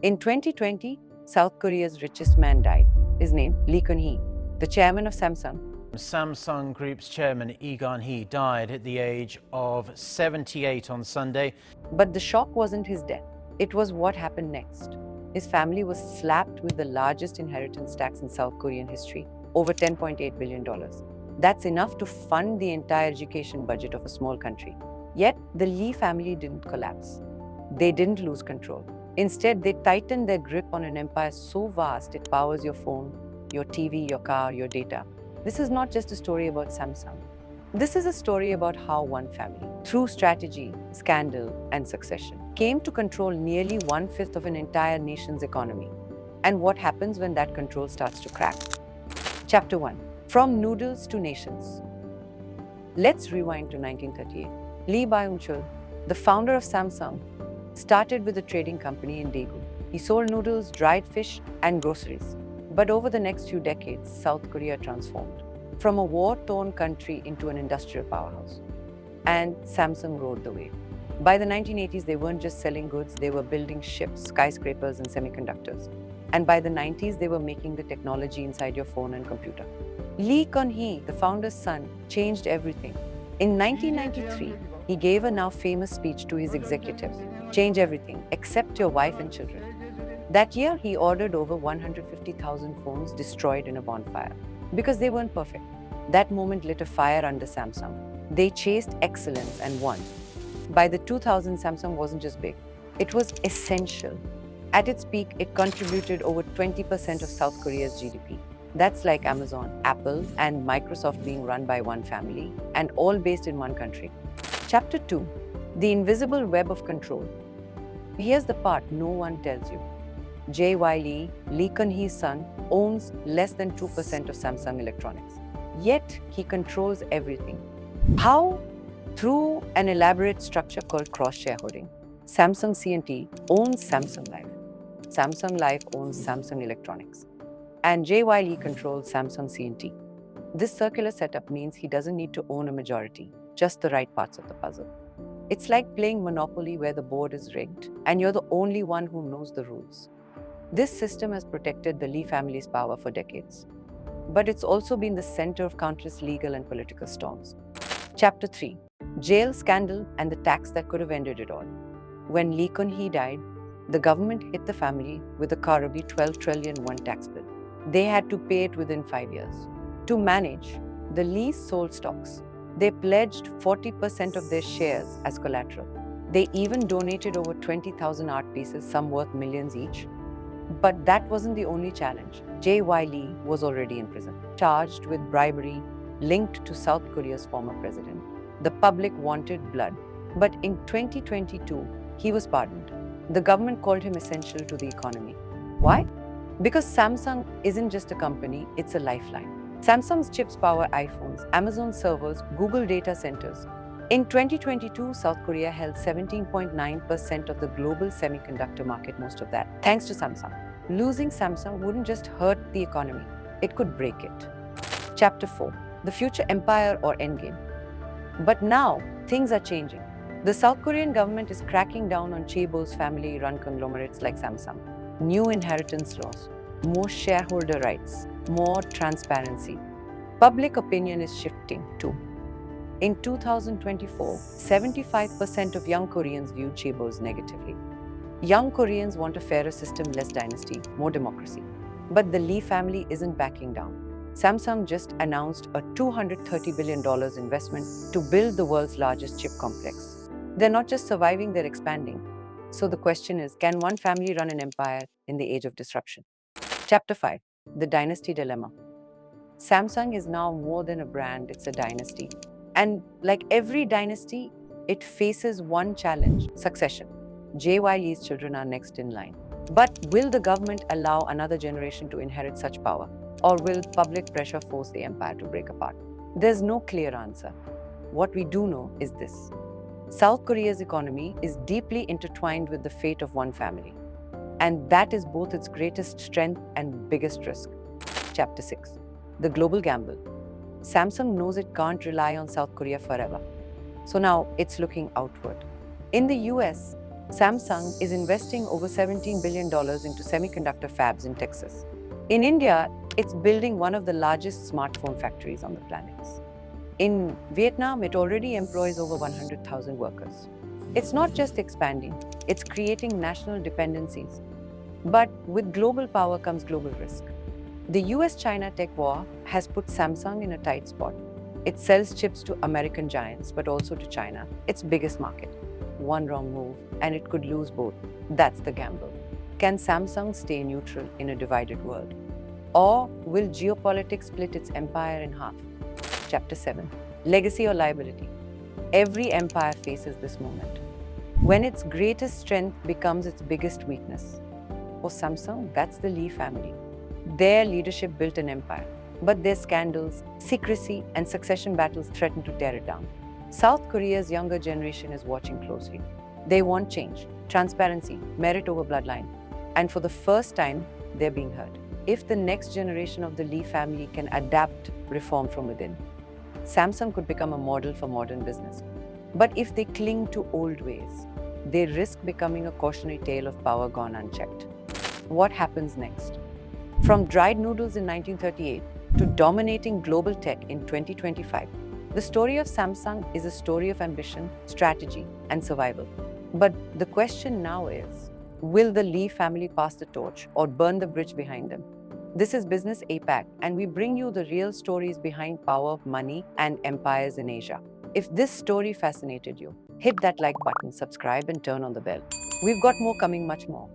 In 2020, South Korea's richest man died. His name, Lee Kun-hee, the chairman of Samsung. Samsung Group's chairman Lee Kun-hee died at the age of 78 on Sunday. But the shock wasn't his death. It was what happened next. His family was slapped with the largest inheritance tax in South Korean history, over $10.8 billion. That's enough to fund the entire education budget of a small country. Yet, the Lee family didn't collapse. They didn't lose control. Instead, they tightened their grip on an empire so vast it powers your phone, your TV, your car, your data. This is not just a story about Samsung. This is a story about how one family, through strategy, scandal, and succession, came to control nearly 1/5 of an entire nation's economy, and what happens when that control starts to crack. Chapter 1. From Noodles to Nations. Let's rewind to 1938. Lee Byung-chul, the founder of Samsung, started with a trading company in Daegu. He sold noodles, dried fish, and groceries. But over the next few decades, South Korea transformed from a war-torn country into an industrial powerhouse. And Samsung rode the wave. By the 1980s, they weren't just selling goods, they were building ships, skyscrapers, and semiconductors. And by the 90s, they were making the technology inside your phone and computer. Lee Kun-hee, the founder's son, changed everything. In 1993, he gave a now famous speech to his executives: change everything, except your wife and children. That year, he ordered over 150,000 phones destroyed in a bonfire because they weren't perfect. That moment lit a fire under Samsung. They chased excellence and won. By the 2000s, Samsung wasn't just big, it was essential. At its peak, it contributed over 20% of South Korea's GDP. That's like Amazon, Apple, and Microsoft being run by one family, and all based in one country. Chapter 2. The Invisible Web of Control. Here's the part no one tells you. J.Y. Lee, Lee Kun-hee's son, owns less than 2% of Samsung Electronics. Yet, he controls everything. How? Through an elaborate structure called cross-shareholding. Samsung C&T owns Samsung Life. Samsung Life owns Samsung Electronics. And J.Y. Lee controls Samsung C&T. This circular setup means he doesn't need to own a majority, just the right parts of the puzzle. It's like playing Monopoly where the board is rigged, and you're the only one who knows the rules. This system has protected the Lee family's power for decades. But it's also been the center of countless legal and political storms. Chapter 3. Jail scandal and the tax that could have ended it all. When Lee Kun-hee died, the government hit the family with a Karabi 12 trillion won tax bill. They had to pay it within 5 years. To manage, the Lees sold stocks. They pledged 40% of their shares as collateral. They even donated over 20,000 art pieces, some worth millions each. But that wasn't the only challenge. J.Y. Lee was already in prison, charged with bribery linked to South Korea's former president. The public wanted blood. But in 2022, he was pardoned. The government called him essential to the economy. Why? Because Samsung isn't just a company, it's a lifeline. Samsung's chips power iPhones, Amazon servers, Google data centers. In 2022, South Korea held 17.9% of the global semiconductor market, most of that, thanks to Samsung. Losing Samsung wouldn't just hurt the economy, it could break it. Chapter 4. The Future Empire or Endgame. But now, things are changing. The South Korean government is cracking down on chaebol's family-run conglomerates like Samsung. New inheritance laws, more shareholder rights, more transparency. Public opinion is shifting too. In 2024, 75% of young Koreans viewed chaebols negatively. Young Koreans want a fairer system, less dynasty, more democracy. But the Lee family isn't backing down. Samsung just announced a $230 billion investment to build the world's largest chip complex. They're not just surviving, they're expanding. So the question is, can one family run an empire in the age of disruption? Chapter 5. The Dynasty Dilemma. Samsung is now more than a brand, it's a dynasty. And like every dynasty, it faces one challenge: succession. J.Y. Lee's children are next in line. But will the government allow another generation to inherit such power? Or will public pressure force the empire to break apart? There's no clear answer. What we do know is this: South Korea's economy is deeply intertwined with the fate of one family. And that is both its greatest strength and biggest risk. Chapter 6. The Global Gamble. Samsung knows it can't rely on South Korea forever. So now it's looking outward. In the US, Samsung is investing over $17 billion into semiconductor fabs in Texas. In India, it's building one of the largest smartphone factories on the planet. In Vietnam, it already employs over 100,000 workers. It's not just expanding, it's creating national dependencies. But with global power comes global risk. The US-China tech war has put Samsung in a tight spot. It sells chips to American giants, but also to China, its biggest market. One wrong move, and it could lose both. That's the gamble. Can Samsung stay neutral in a divided world? Or will geopolitics split its empire in half? Chapter 7. Legacy or Liability. Every empire faces this moment, when its greatest strength becomes its biggest weakness. For Samsung, that's the Lee family. Their leadership built an empire, but their scandals, secrecy, and succession battles threaten to tear it down. South Korea's younger generation is watching closely. They want change, transparency, merit over bloodline, and for the first time, they're being heard. If the next generation of the Lee family can adapt reform from within, Samsung could become a model for modern business. But if they cling to old ways, they risk becoming a cautionary tale of power gone unchecked. What happens next? From dried noodles in 1938 to dominating global tech in 2025, the story of Samsung is a story of ambition, strategy, and survival. But the question now is, will the Lee family pass the torch or burn the bridge behind them? This is Business Apac, and we bring you the real stories behind power, money, and empires in Asia. If this story fascinated you, hit that like button, subscribe, and turn on the bell. We've got more coming, much more.